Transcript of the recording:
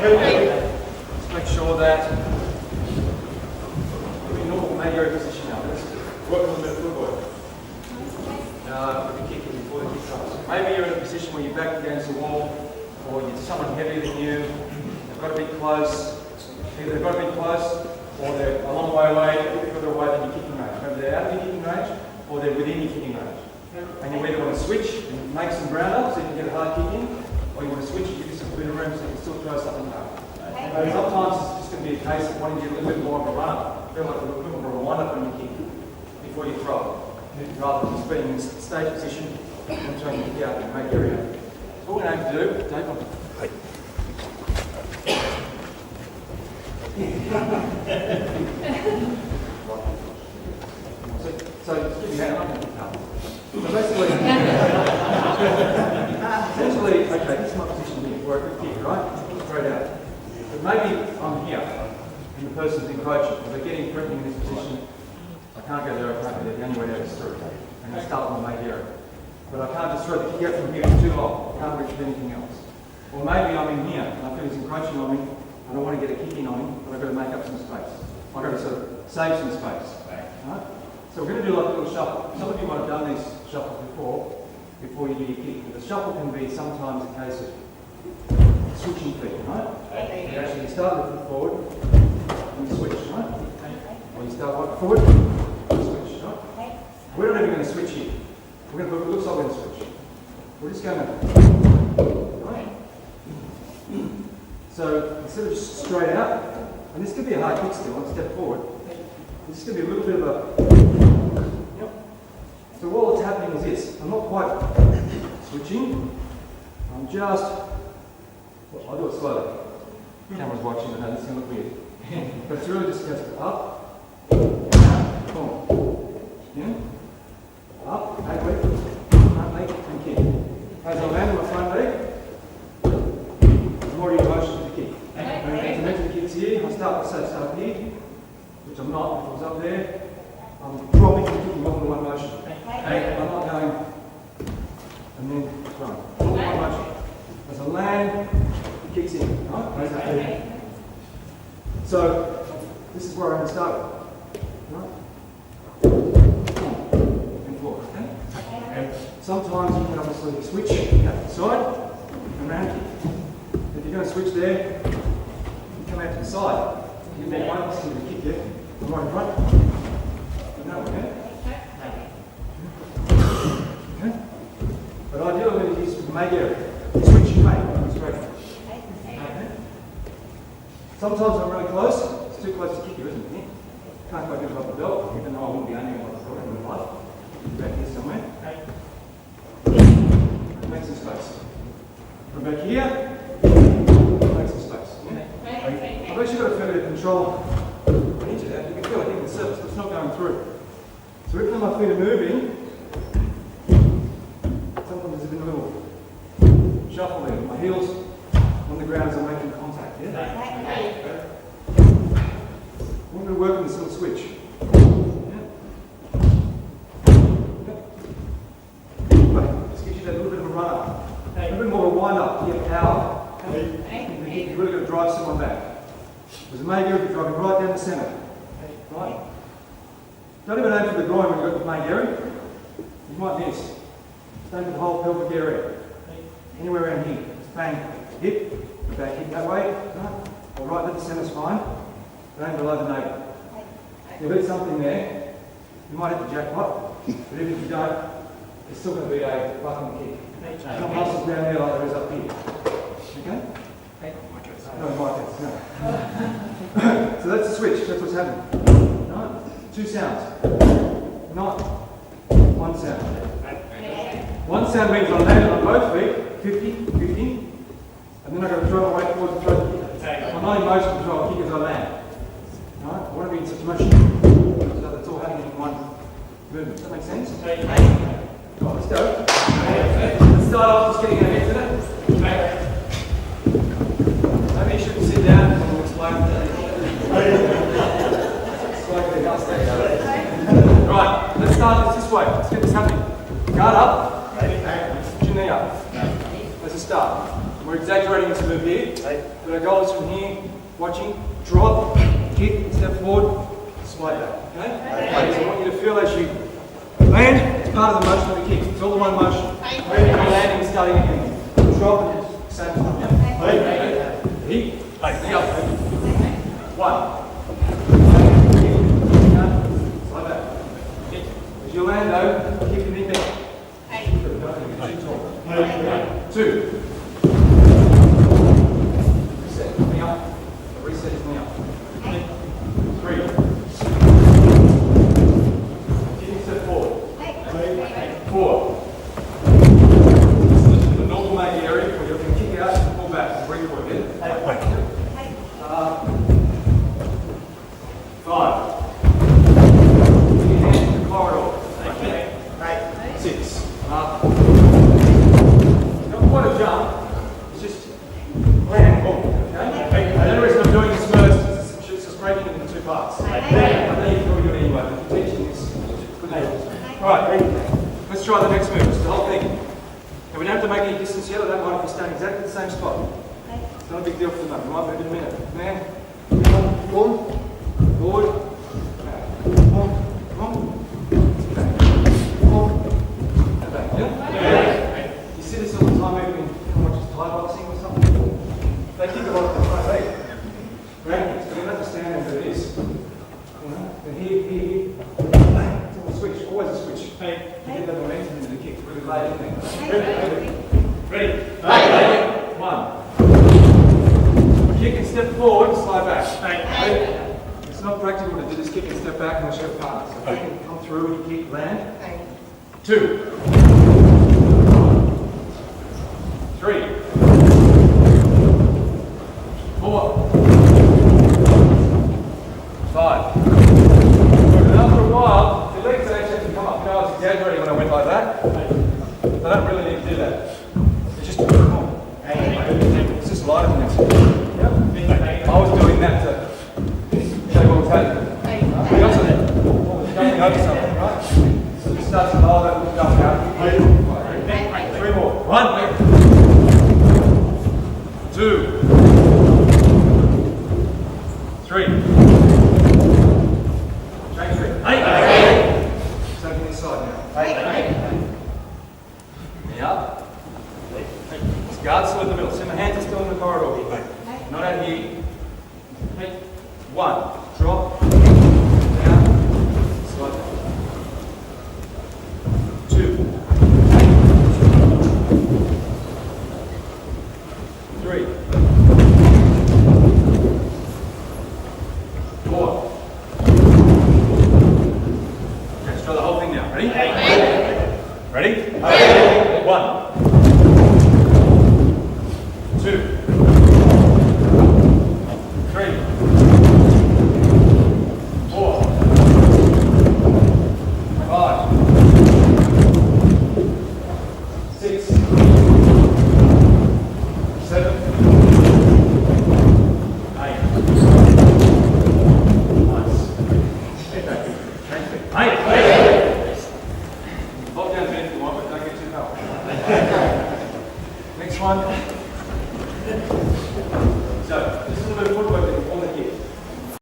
Just make sure that you're in normal Mae Geri position now. Let's work on the footboard. With the kick before the kick comes. Maybe you're in a position where you're back against the wall, or you're someone heavier than you. They've got to be close. Either they've got to be close, or they're a long way away, a bit further away than your kicking range. Maybe they're out of your kicking range, or they're within your kicking range. And you either want to switch and make some ground up so you can get a hard kick in, or you want to switch and give yourself a bit of room so you can still throw something hard. Sometimes it's just going to be a case of wanting to get a little bit more of a run-up. Feel like a little bit more of a wind-up when you kick before you throw, rather than just being in a stage position and trying to kick out and make area. So what we're going to do, Dave, so just give me a hand, I'm going to come. So basically, essentially, okay, this is my position here, where I could kick, right? Straight out. But maybe I'm here, and the person's encroaching, or they're getting threatening in this position. I can't go there, I can't go there, the only way out is through. And I start with my Mae Geri. But I can't just throw the kick out from here for too long, I can't reach with anything else. Or maybe I'm in here, and I feel he's encroaching on me, I don't want to get a kick in on him, but I've got to make up some space. I've got to sort of save some space. Right? So we're going to do like a little shuffle. Some of you might have done these shuffles before you do your kick. But the shuffle can be sometimes a case of switching feet, right? You actually start with the foot forward and you switch, right? Or you start right forward and switch, right? We're not even going to switch here. We're going to put it looks like we're going to switch. We're just going to, right? So instead of just straight out, and this could be a hard kick still, one step forward. This is going to be a little bit of a, yep. So what's happening is this, I'm not quite switching, I'm just, well, I'll do it slowly. The camera's watching, I know this is going to look weird. But it's really just going up, down, forward, in, up, back leg, front leg, and kick. As I land on my front leg, I'm already in motion to the kick. So next to the kick's here, I start here, which I'm not, if I was up there, I'm dropping and kicking all in one motion. I'm not going, and then throwing. All in one motion. As I land, it kicks in, right? So, this is where I'm going to start with. Right? And forward, okay? Sometimes you can obviously switch out the side and round kick. If you're going to switch there, you come out to the side. You make one, see the kick there. Right in front. No, okay? Okay? But ideally, I'm going to use the Mae Geri. Switch you make, straight. Okay? Sometimes I'm really close. It's too close to kick you, isn't it? Can't quite get it off the belt, even though I wouldn't be aiming like I thought in real life. Back here somewhere. Make some space. From back here, make some space. Yeah? I've actually got a fair bit of control. You can feel it hitting the surface, but it's not going through. So every time my feet are moving, sometimes there's a little shuffle there. My heels on the ground as I'm making contact. Yeah? I'm going to work on this little switch. Yeah? Just gives you that little bit of a run up. A little bit more of a wind up to get power. You've really got to drive someone back. There's a Mae Geri, you're driving right down the centre. Right? Don't even aim for the groin when you've got the Mae Geri. You might miss. Just aim for the whole pelvic area. Anywhere around here. Just bang. Hip. The back hip that way. Right? Or right at the centre spine. But aim below the navel. You'll hit something there. You might hit the jackpot. But even if you don't, it's still going to be a bucking kick. Not muscles down there like there is up here. Okay? No, no. So that's the switch, that's what's happening. Right? Two sounds. Not one sound. One sound means I land on both feet, 50, 50, and then I've got to throw my weight forward and throw the kick. I'm not in motion to throw a kick as I land. Right? I want to be in such motion so that's all happening in one movement. Does that make sense? Right, let's go. Let's start off just getting our heads in it. Maybe you shouldn't sit down and we'll explain that. Right, let's start this way. Let's get this happening. Guard up. Put your knee up. Let's just start. We're exaggerating this move here. But our goal is from here, watching, drop, kick, step forward, slide back. Okay? So I want you to feel as you land, it's part of the motion of the kick. It's all the one motion. When you're landing, starting again. Drop and same time. Yeah? Heat. One. Slide back. As you land though, kick the knee back. Two. Reset. Knee up. Reset is knee up. Three. Kicking step forward. Four. This is the normal Mae Geri where you can kick out and pull back and bring forward again. Five. Keep your hands in the corridor. Six. Not quite a jump, it's just land. Okay? The reason I'm doing this first is it's just breaking it into two parts. I know you can do it anyway, but if you're teaching this, good idea. Alright, let's try the next move. It's the whole thing. And we don't have to make any distance here, I don't mind if you're staying exactly the same spot. It's not a big deal for the moment. We might move in a minute. Man, boom, forward, back, boom, boom. You see this all the time, maybe in Thai boxing or something. They kick a lot of the front leg. Great, so you understand what it is. And here, it's a switch, always a switch. You get that momentum into the kick, really late in there. Ready? One. Kick and step forward, slide back. It's not practical to do this kick and step back unless you have partners. So kick and come through and you kick, land. Two. Three. Four. Five. And after a while, your legs actually have to come up. You know, I was exaggerating when I went like that. They don't really need to do that. It's just it's just lighter than this. Yep. I was doing that to show what was happening. We also jumping over something, right? So it starts to lower that and jump out. Three more. One. Two. Three. Change three. Taking this side now. Knee up. Guard still in the middle. See, my hands are still in the corridor. Not out here. One. Drop. Down. Slide down. Two. Three. Four. Okay, let's try the whole thing now. Ready? Ready? One. Two. Three. Four. Five. Six. 7, 8. Nice. Eight. Hold down a bit if you want, but don't get too far. Next one.